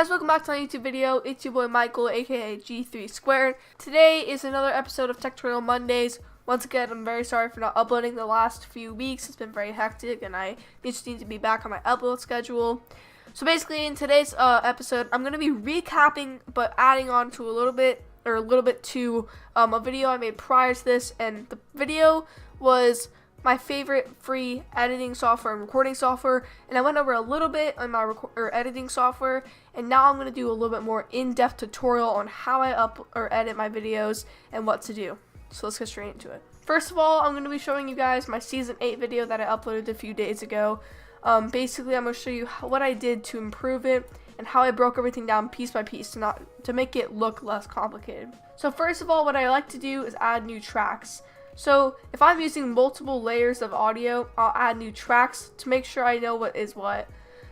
Guys, welcome back to my YouTube video. It's your boy Michael, aka G3 Squared. Today is another episode of Tech-Torial Mondays. Once again, I'm very sorry for not uploading the last few weeks. It's been very hectic, and I just need to be back on my upload schedule. So basically, in today's episode, I'm going to be recapping, but adding on to a little bit to a video I made prior to this, and the video was my favorite free editing software and recording software, and I went over a little bit on my editing software, and now I'm going to do a little bit more in-depth tutorial on how I edit my videos and what to do. So let's get straight into it. First of all, I'm going to be showing you guys my season 8 video that I uploaded a few days ago. Basically, I'm going to show you what I did to improve it and how I broke everything down piece by piece to make it look less complicated. So first of all, what I like to do is add new tracks. So if I'm using multiple layers of audio, I'll add new tracks to make sure I know what is what.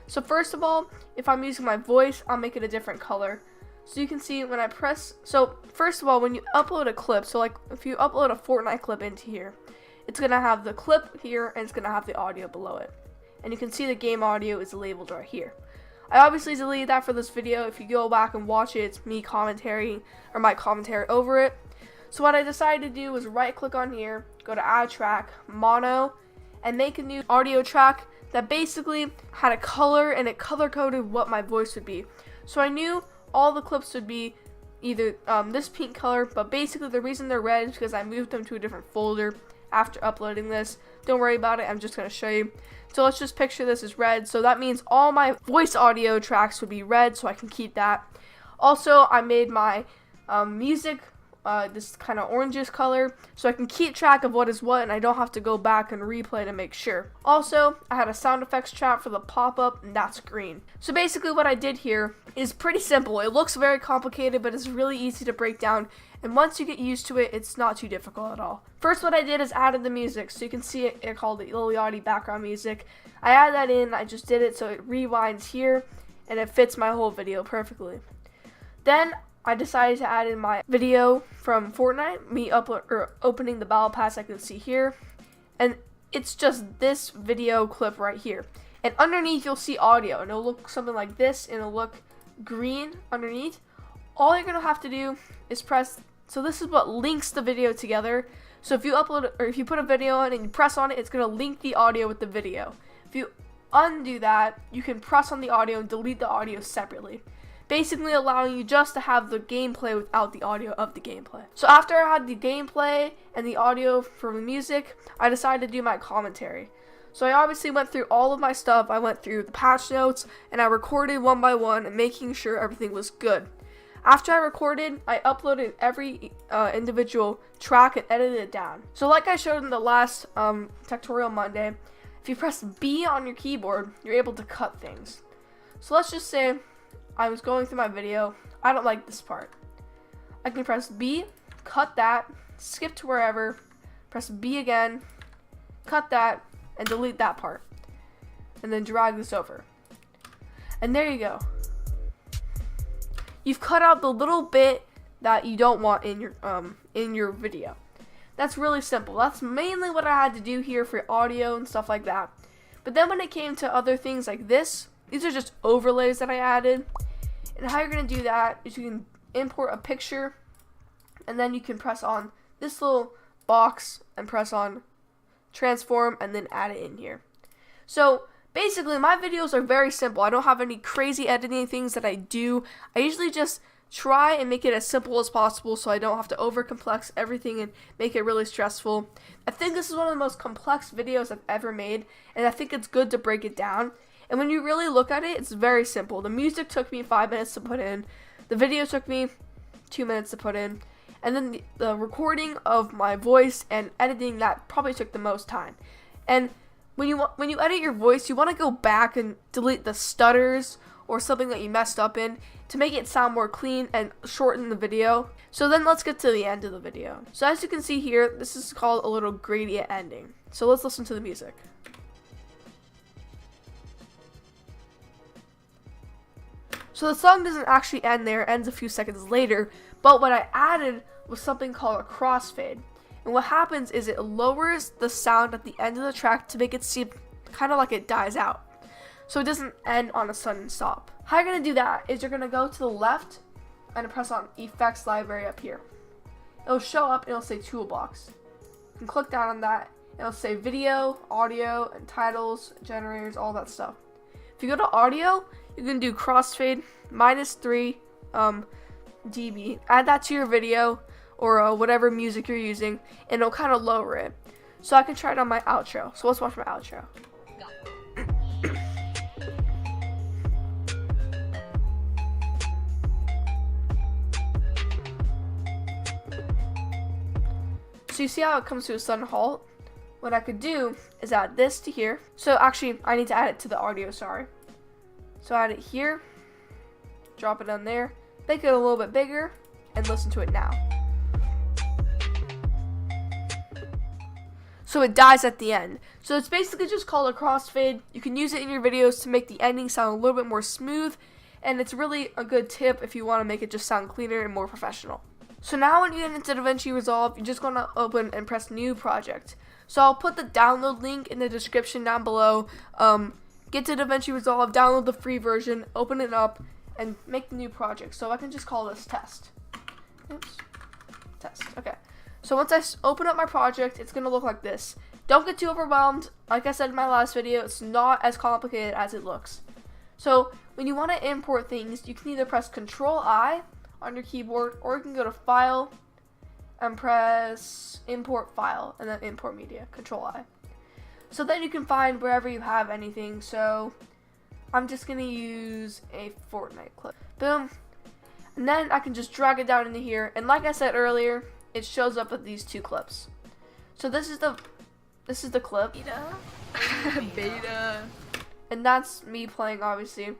So first of all, if I'm using my voice, I'll make it a different color. So you can see when I press, so first of all, when you upload a clip, so like if you upload a Fortnite clip into here, it's going to have the clip here and it's going to have the audio below it. And you can see the game audio is labeled right here. I obviously deleted that for this video. If you go back and watch it, it's me commentary, or my commentary over it. So what I decided to do was right click on here, go to add track, mono, and make a new audio track that basically had a color, and it color coded what my voice would be. So I knew all the clips would be either this pink color, but basically the reason they're red is because I moved them to a different folder after uploading this. Don't worry about it, I'm just going to show you. So let's just picture this as red. So that means all my voice audio tracks would be red, so I can keep that. Also, I made my music this kind of orangish color, so I can keep track of what is what, and I don't have to go back and replay to make sure. Also, I had a sound effects track for the pop-up, and that's green. So basically what I did here is pretty simple. It looks very complicated, but it's really easy to break down, and once you get used to it, it's not too difficult at all. First, what I did is added the music, so you can see it called the Lil Yachty background music. I added that in, I just did it so it rewinds here, and it fits my whole video perfectly. Then I decided to add in my video from Fortnite, me opening the battle pass I can see here, and it's just this video clip right here. And underneath you'll see audio, and it'll look something like this, and it'll look green underneath. All you're gonna have to do is press, so this is what links the video together. So if you upload, or if you put a video on and you press on it, it's gonna link the audio with the video. If you undo that, you can press on the audio and delete the audio separately, basically allowing you just to have the gameplay without the audio of the gameplay. So after I had the gameplay and the audio from the music, I decided to do my commentary. So I obviously went through all of my stuff. I went through the patch notes, and I recorded one by one and making sure everything was good. After I recorded, I uploaded every individual track and edited it down. So like I showed in the last Tech-Torial Monday, if you press B on your keyboard, you're able to cut things. So let's just say I was going through my video, I don't like this part. I can press B, cut that, skip to wherever, press B again, cut that, and delete that part. And then drag this over. And there you go. You've cut out the little bit that you don't want in your video. That's really simple. That's mainly what I had to do here for audio and stuff like that. But then when it came to other things like this, these are just overlays that I added. And how you're going to do that is you can import a picture, and then you can press on this little box and press on transform and then add it in here. So basically my videos are very simple. I don't have any crazy editing things that I do. I usually just try and make it as simple as possible so I don't have to overcomplex everything and make it really stressful. I think this is one of the most complex videos I've ever made, and I think it's good to break it down. And when you really look at it, it's very simple. The music took me 5 minutes to put in. The video took me 2 minutes to put in. And then the recording of my voice and editing, that probably took the most time. And when you edit your voice, you want to go back and delete the stutters or something that you messed up in to make it sound more clean and shorten the video. So then let's get to the end of the video. So as you can see here, this is called a little gradient ending. So let's listen to the music. So the song doesn't actually end there, it ends a few seconds later, but what I added was something called a crossfade. And what happens is it lowers the sound at the end of the track to make it seem kind of like it dies out, so it doesn't end on a sudden stop. How you're going to do that is you're going to go to the left and press on Effects Library up here. It'll show up and it'll say Toolbox. You can click down on that. It'll say Video, Audio, and Titles, Generators, all that stuff. If you go to Audio, you can do Crossfade -3 dB. Add that to your video or whatever music you're using, and it'll kind of lower it. So I can try it on my outro. So let's watch my outro. So you see how it comes to a sudden halt? What I could do is add this to here. So actually, I need to add it to the audio, sorry. So add it here, drop it on there, make it a little bit bigger, and listen to it now. So it dies at the end. So it's basically just called a crossfade. You can use it in your videos to make the ending sound a little bit more smooth, and it's really a good tip if you want to make it just sound cleaner and more professional. So now when you get into DaVinci Resolve, you're just going to open and press New Project. So I'll put the download link in the description down below. Get to DaVinci Resolve, download the free version, open it up, and make the new project. So I can just call this Test. Oops. Test. Okay. So once I open up my project, it's going to look like this. Don't get too overwhelmed. Like I said in my last video, it's not as complicated as it looks. So when you want to import things, you can either press Control-I on your keyboard, or you can go to File and press Import File, and then Import Media, Control-I. So then you can find wherever you have anything. So I'm just going to use a Fortnite clip. Boom. And then I can just drag it down into here, and like I said earlier, it shows up with these two clips. So this is the clip. Beta. And that's me playing, obviously.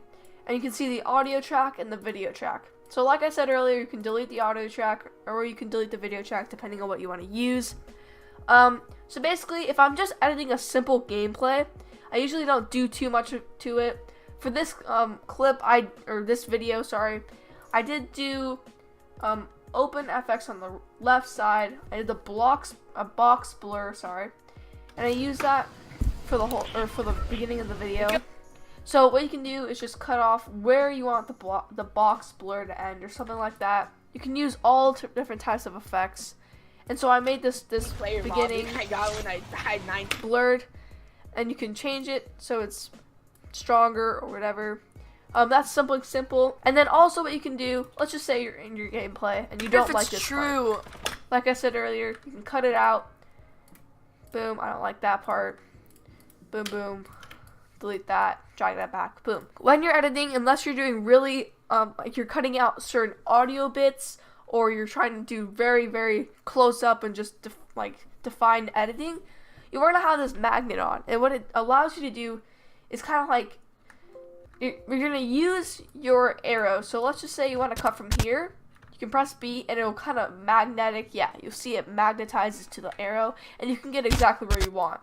And you can see the audio track and the video track. So like I said earlier, you can delete the audio track or you can delete the video track depending on what you want to use. So basically, if I'm just editing a simple gameplay, I usually don't do too much to it. For this this video, sorry, I did do open FX on the left side. I did a box blur, sorry, and I used that for the beginning of the video. So what you can do is just cut off where you want the box blur to end or something like that. You can use all different types of effects. And so I made this beginning I got when I had 9 blurred, and you can change it so it's stronger or whatever. That's something simple. And then also what you can do, let's just say you're in your gameplay and you don't like this part. Like I said earlier, you can cut it out. Boom, I don't like that part. Boom, boom. Delete that, drag that back, boom. When you're editing, unless you're doing really, like you're cutting out certain audio bits, or you're trying to do very, very close up and just defined editing, you're gonna have this magnet on. And what it allows you to do is kind of like, you're gonna use your arrow. So let's just say you want to cut from here. You can press B and it'll kind of you'll see it magnetizes to the arrow, and you can get exactly where you want.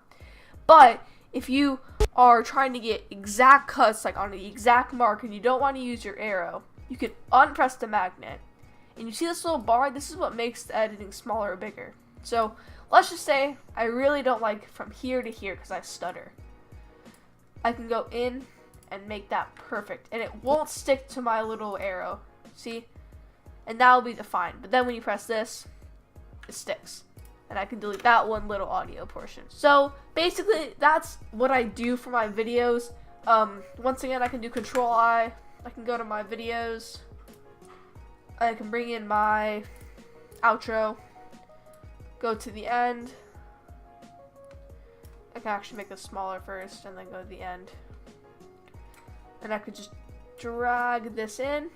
But if you are trying to get exact cuts, like on the exact mark, and you don't want to use your arrow, you can unpress the magnet. And you see this little bar? This is what makes the editing smaller or bigger. So let's just say I really don't like from here to here because I stutter. I can go in and make that perfect, and it won't stick to my little arrow. See? And that will be defined. But then when you press this, it sticks. And I can delete that one little audio portion. So basically, that's what I do for my videos. Once again, I can do Control-I. I can go to my videos. I can bring in my outro. Go to the end. I can actually make this smaller first and then go to the end. And I could just drag this in.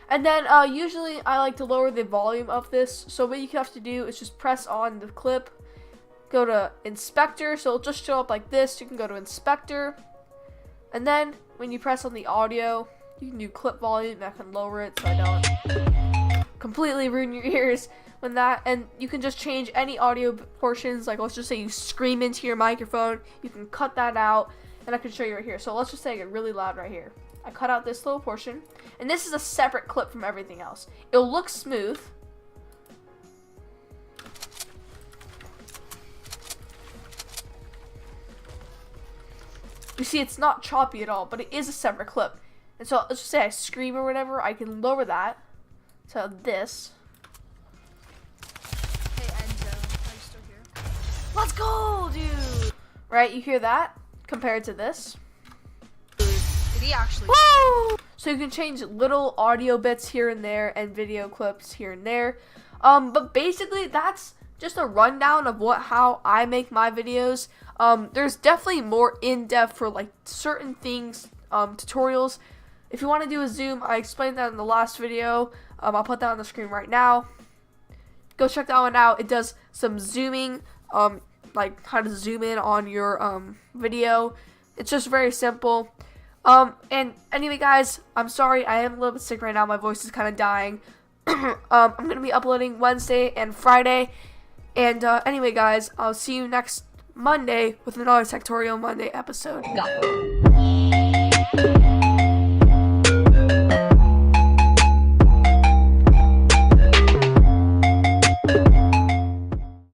And then usually I like to lower the volume of this. So what you have to do is just press on the clip, go to Inspector. So it'll just show up like this. You can go to Inspector. And then when you press on the audio, you can do clip volume. I can lower it so I don't completely ruin your ears when that. And you can just change any audio portions. Like let's just say you scream into your microphone. You can cut that out. And I can show you right here. So let's just say I get really loud right here. I cut out this little portion, and this is a separate clip from everything else. It'll look smooth. you see it's not choppy at all, but it is a separate clip. And so let's just say I scream or whatever, I can lower that to this. Hey Enzo, are you still here? Let's go, dude! Right, you hear that compared to this? Did he actually? Woo! So you can change little audio bits here and there and video clips here and there. But basically that's just a rundown of how I make my videos. There's definitely more in-depth for like certain things, tutorials. If you want to do a zoom, I explained that in the last video. I'll put that on the screen right now. Go check that one out. It does some zooming, like how to zoom in on your video. It's just very simple. And anyway, guys, I'm sorry. I am a little bit sick right now. My voice is kind of dying. I'm going to be uploading Wednesday and Friday. And anyway, guys, I'll see you next Monday with another Tech-Torial Monday episode.